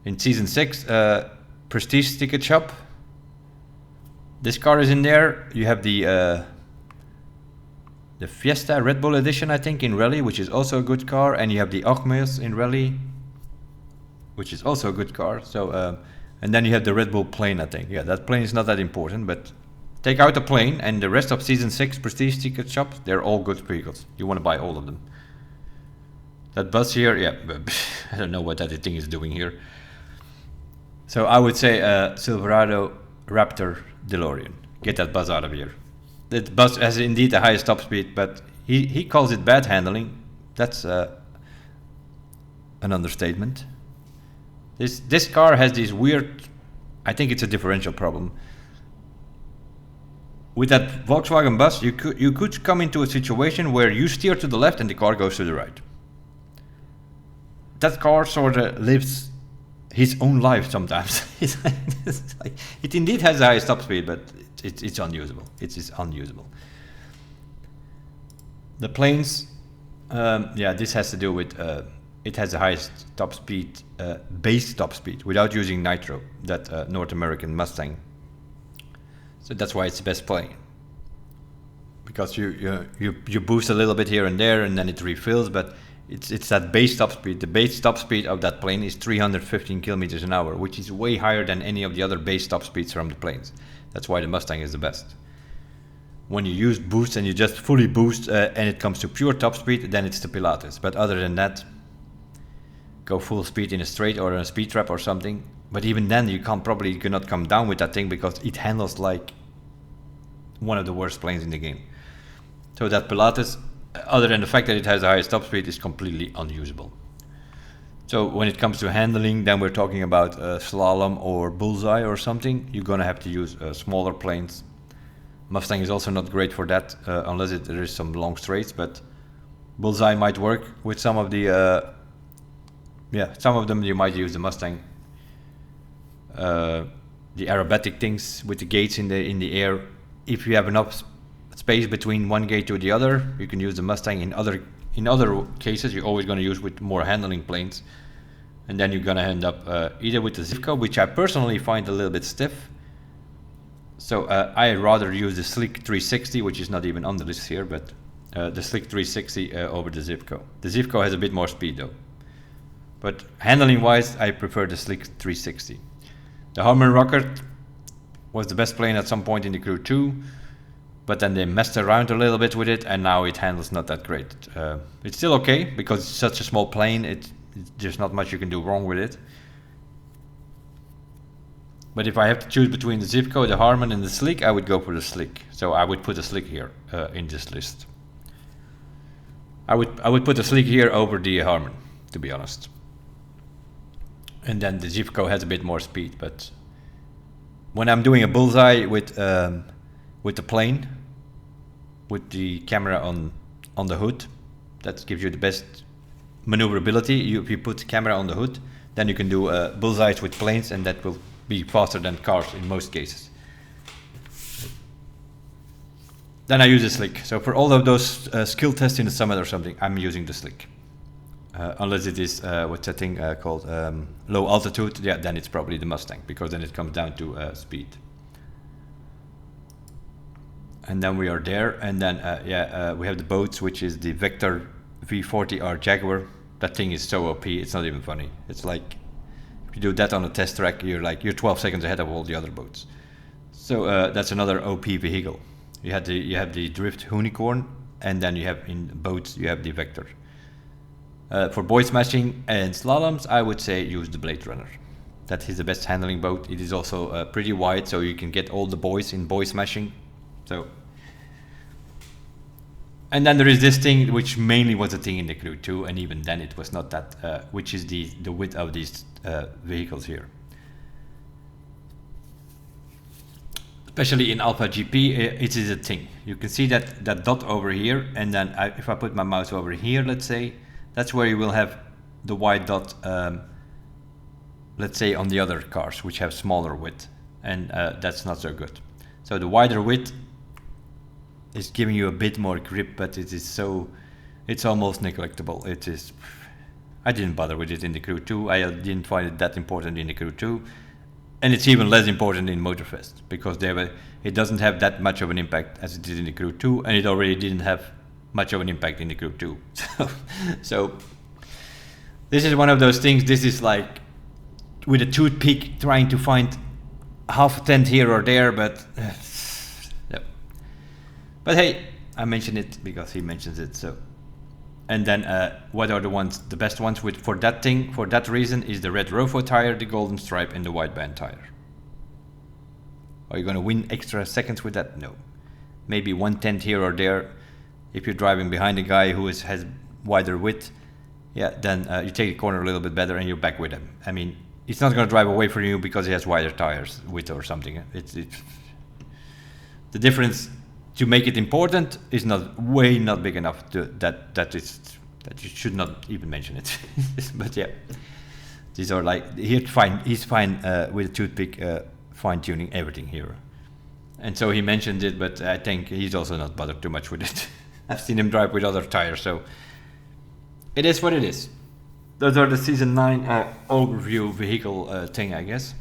In season 6, Prestige ticket shop. This car is in there. You have the Fiesta Red Bull edition, I think, in rally, which is also a good car, and you have the Ogmios in rally, which is also a good car. So And then you have the Red Bull plane, I think. Yeah, that plane is not that important, but take out the plane and the rest of Season 6 Prestige Ticket Shops, they're all good vehicles. You want to buy all of them. That bus here, yeah, I don't know what that thing is doing here. So I would say Silverado, Raptor, DeLorean. Get that bus out of here. That bus has indeed the highest top speed, but he calls it bad handling. That's an understatement. This car has these weird, I think it's a differential problem. With that Volkswagen bus, you could come into a situation where you steer to the left and the car goes to the right. That car sort of lives his own life sometimes. It indeed has the highest top speed, but it's unusable. It is unusable. The planes, yeah, this has to do with it has the highest top speed, base top speed, without using nitro, that North American Mustang. So that's why it's the best plane. Because you boost a little bit here and there, and then it refills, but it's that base top speed. The base top speed of that plane is 315 kilometers an hour, which is way higher than any of the other base top speeds from the planes. That's why the Mustang is the best. When you use boost and you just fully boost and it comes to pure top speed, then it's the Pilatus. But other than that, go full speed in a straight or in a speed trap or something. But even then you cannot come down with that thing because it handles like one of the worst planes in the game. So that Pilatus, other than the fact that it has the highest top speed, is completely unusable. So when it comes to handling, then we're talking about slalom or bullseye or something. You're gonna have to use smaller planes. Mustang is also not great for that unless there is some long straights, but bullseye might work with some of the some of them you might use the Mustang. The aerobatic things with the gates in the air, if you have enough space between one gate to the other, you can use the Mustang. In other cases, you're always going to use with more handling planes, and then you're going to end up either with the Zivco, which I personally find a little bit stiff. So I rather use the Slick 360, which is not even on the list here, but the Slick 360 over the Zivco. The Zivco has a bit more speed though, but handling wise, I prefer the Slick 360. The Harman Rocket was the best plane at some point in the Crew 2, but then they messed around a little bit with it, and now it handles not that great. It's still okay because it's such a small plane. There's not much you can do wrong with it. But if I have to choose between the Zivco, the Harman, and the Slick, I would go for the Slick. So I would put the Slick here in this list. I would put the Slick here over the Harman, to be honest. And then the Zivco has a bit more speed, but when I'm doing a bullseye with the plane, with the camera on the hood, that gives you the best maneuverability. If you put the camera on the hood, then you can do bullseyes with planes, and that will be faster than cars in most cases. Then I use the Slick. So for all of those skill tests in the summit or something, I'm using the Slick. Unless it is what's that thing called low altitude, yeah, then it's probably the Mustang, because then it comes down to speed. And then we are there, and then we have the boats, which is the Vector V40R Jaguar. That thing is so OP, it's not even funny. It's like, if you do that on a test track, you're 12 seconds ahead of all the other boats. So that's another OP vehicle. You have the Drift Unicorn, and then you have in boats you have the Vector. For boy smashing and slaloms, I would say use the Blade Runner. That is the best handling boat. It is also pretty wide, so you can get all the boys in boy smashing. So, and then there is this thing, which mainly was a thing in the Crew 2, and even then it was not that, which is the width of these vehicles here. Especially in Alpha GP, it is a thing. You can see that dot over here, and then if I put my mouse over here, let's say, that's where you will have the wide dot, let's say on the other cars, which have smaller width, and that's not so good. So the wider width is giving you a bit more grip, but it's almost neglectable. I didn't bother with it in the Crew 2. I didn't find it that important in the Crew 2. And it's even less important in Motorfest, because it doesn't have that much of an impact as it did in the Crew 2, and it already didn't have much of an impact in the Crew 2. So this is one of those things. This is like with a toothpick trying to find half a tent here or there, but yeah. But hey, I mention it because he mentions it. So, and then what are the ones, the best ones with for that thing? For that reason, is the red Rofo tire, the golden stripe, and the white band tire. Are you gonna win extra seconds with that? No. Maybe 1/10 here or there. If you're driving behind a guy who has wider width, yeah, then you take the corner a little bit better and you're back with him. I mean, he's not going to drive away from you because he has wider tires width or something. It's the difference to make it important is not big enough to that you should not even mention it. But yeah, these are like he's fine with a toothpick fine tuning everything here. And so he mentioned it, but I think he's also not bothered too much with it. I've seen him drive with other tires, so it is what it is. Those are the Season 9 overview vehicle thing, I guess.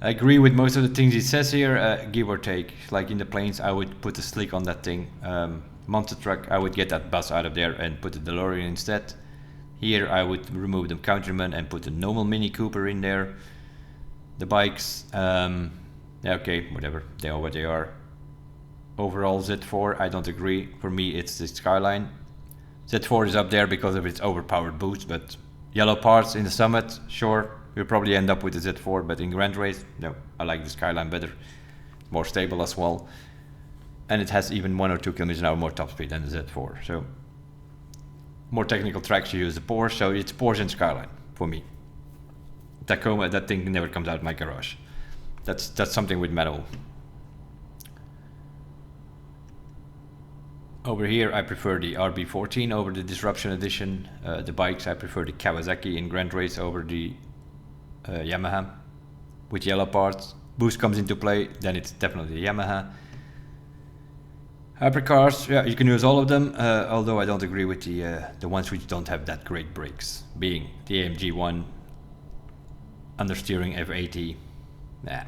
I agree with most of the things he says here, give or take. Like in the planes, I would put a slick on that thing. Monster truck, I would get that bus out of there and put the DeLorean instead. Here, I would remove the Countryman and put a normal Mini Cooper in there. The bikes, yeah, okay, whatever. They are what they are. Overall, Z4, I don't agree. For me, it's the Skyline. Z4 is up there because of its overpowered boost, but yellow parts in the Summit, sure, we'll probably end up with the Z4, but in Grand Race, no, I like the Skyline better. More stable as well. And it has even 1 or 2 kilometers an hour more top speed than the Z4. So, more technical tracks, you use the Porsche, so it's Porsche and Skyline for me. Tacoma, that thing never comes out of my garage. That's something with metal. Over here, I prefer the RB14 over the Disruption Edition. The bikes, I prefer the Kawasaki in Grand Race over the Yamaha with yellow parts. Boost comes into play, then it's definitely the Yamaha. Hypercars, yeah, you can use all of them, although I don't agree with the ones which don't have that great brakes, being the AMG one, understeering F80, nah.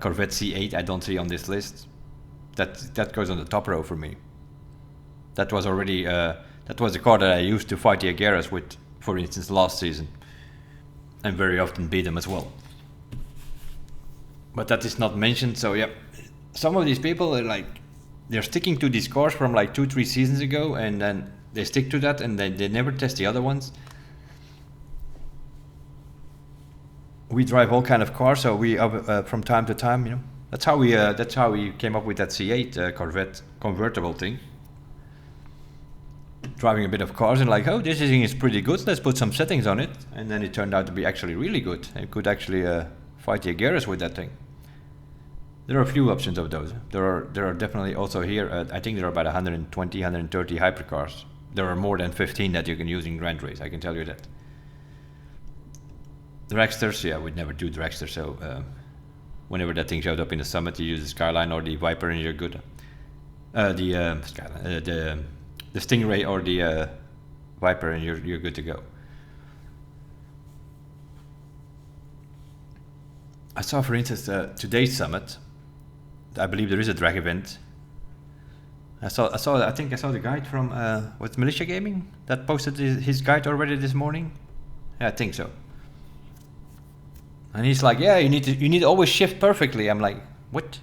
Corvette C8 I don't see on this list. That goes on the top row for me. That was already that was the car that I used to fight the Agueras with, for instance, last season, and very often beat them as well. But that is not mentioned. So yeah, some of these people are like, they're sticking to these cars from like 2-3 seasons ago, and then they stick to that, and they never test the other ones. We drive all kind of cars, so we from time to time, you know. That's how we came up with that C8 Corvette convertible thing. Driving a bit of cars and like, oh, this thing is pretty good. Let's put some settings on it, and then it turned out to be actually really good. I could actually fight the Agueras with that thing. There are a few options of those. There are definitely also here. I think there are about 120, 130 hypercars. There are more than 15 that you can use in Grand Race. I can tell you that. Dragsters, yeah, we'd never do dragster, so. Whenever that thing showed up in the Summit, you use the Skyline or the Viper and you're good. The Skyline, the Stingray or the Viper and you're good to go. I saw, for instance, today's Summit. I believe there is a drag event. I think I saw the guide from what's Militia Gaming that posted his guide already this morning. Yeah, I think so. And he's like, yeah, you need to always shift perfectly. I'm like, what?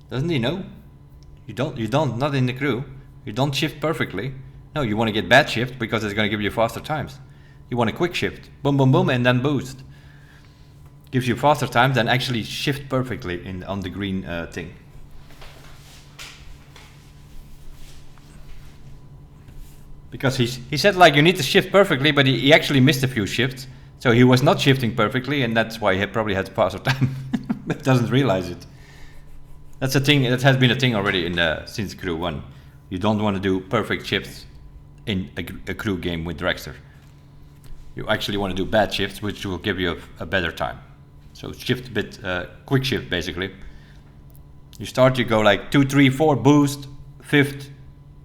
Doesn't he know? You don't, not in the crew. You don't shift perfectly. No, you want to get bad shift because it's going to give you faster times. You want a quick shift, boom, boom, boom, and then boost. Gives you faster times than actually shift perfectly on the green thing. Because he said like you need to shift perfectly, but he actually missed a few shifts. So he was not shifting perfectly, and that's why he probably had faster time, but doesn't realize it. That's a thing. That has been a thing already since Crew 1. You don't want to do perfect shifts in a crew game with Dragster. You actually want to do bad shifts, which will give you a better time. So shift a bit, quick shift basically. You start, you go like 2, 3, 4, boost, fifth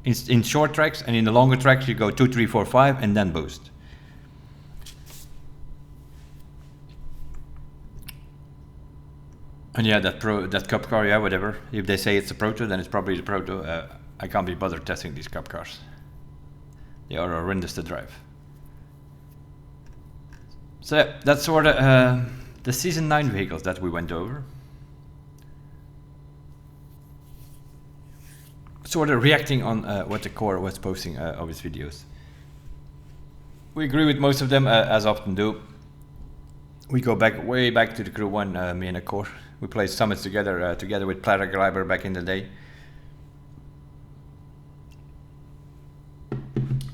in short tracks, and in the longer tracks you go 2, 3, 4, 5, and then boost. And yeah, that cup car, yeah, whatever. If they say it's a proto, then it's probably the proto. I can't be bothered testing these cup cars. They are horrendous to drive. So yeah, that's sort of the Season 9 vehicles that we went over. Sort of reacting on what the core was posting of his videos. We agree with most of them, as often do. We go back, way back to the Crew 1, me and the core. We played summits together, together with Platter back in the day.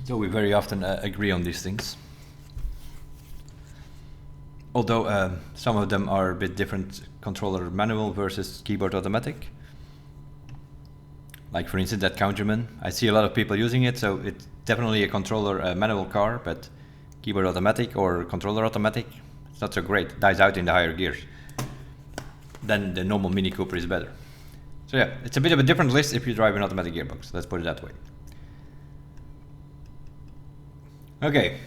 So we very often agree on these things. Although some of them are a bit different, controller manual versus keyboard automatic. Like for instance that Countryman, I see a lot of people using it, so it's definitely a controller manual car, but keyboard automatic or controller automatic, it's not so great, it dies out in the higher gears. Then the normal Mini Cooper is better. So yeah, it's a bit of a different list if you drive an automatic gearbox, let's put it that way. Okay.